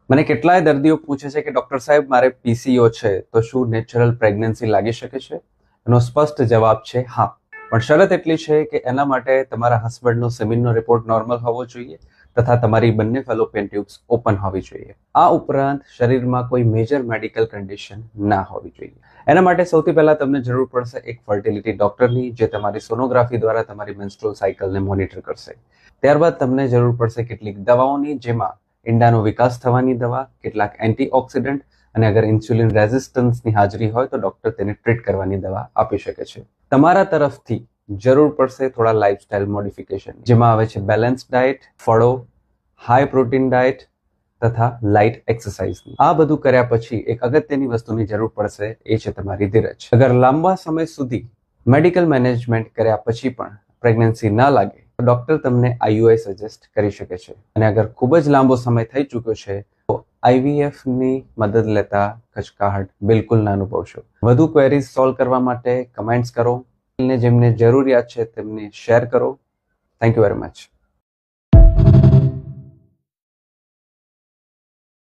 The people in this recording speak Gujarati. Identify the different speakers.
Speaker 1: મને કેટલાય દર્દીઓ પૂછે છે કે ડોક્ટર સાહેબ મારે પીસીઓ છે તો શું નેચરલ પ્રેગ્નન્સી લાગી શકે છે? એનો સ્પષ્ટ જવાબ છે હા, પણ શરત એટલી છે કે એના માટે તમારા હસબન્ડનો સેમિનનો રિપોર્ટ નોર્મલ હોવો જોઈએ તથા તમારી બંને ફેલોપિયન ટ્યુબ્સ ઓપન હોવી જોઈએ. આ ઉપરાંત શરીરમાં કોઈ મેજર મેડિકલ કન્ડિશન ના હોવી જોઈએ. એના માટે સૌથી પહેલા તમને જરૂર પડશે એક ફર્ટિલિટી ડોક્ટરની, જે તમારી સોનોગ્રાફી દ્વારા તમારી મેન્સ્ટ્રુઅલ સાયકલને મોનિટર કરશે. ત્યારબાદ તમને જરૂર પડશે કેટલીક દવાઓની, જેમાં ઈંડાનો વિકાસ થવાની દવા, કેટલાક એન્ટીઓક્સિડન્ટ અને અગર ઇન્સ્યુલિન રેઝિસ્ટન્સની હાજરી હોય તો ડોક્ટર તેને ટ્રીટ કરવાની દવા આપી શકે છે. તમારા તરફથી જરૂર પડશે થોડા લાઇફસ્ટાઇલ મોડિફિકેશન, જેમાં આવે છે બેલેન્સ ડાયટ, ફળો, હાઈ પ્રોટીન ડાયટ તથા લાઇટ એક્સરસાઇઝ. આ બધું કર્યા પછી એક અગત્યની વસ્તુની જરૂર પડશે, એ છે તમારી ધીરજ. અગર લાંબા સમય સુધી મેડિકલ મેનેજમેન્ટ કર્યા પછી પણ પ્રેગ્નન્સી ન લાગે તો ડોક્ટર તમને આઈયુઆઈ સજેસ્ટ કરી શકે છે. અને અગર ખૂબ જ લાંબો સમય થઈ ચૂક્યો છે તો આઈવીએફ ની મદદ લેતા ખચકાહટ બિલકુલ ના અનુભવશો. વધુ ક્વેરીઝ સોલ્વ કરવા માટે કમેન્ટ્સ કરો, જેમને જરૂરિયાત છે તેમને શેર કરો. Thank you very much.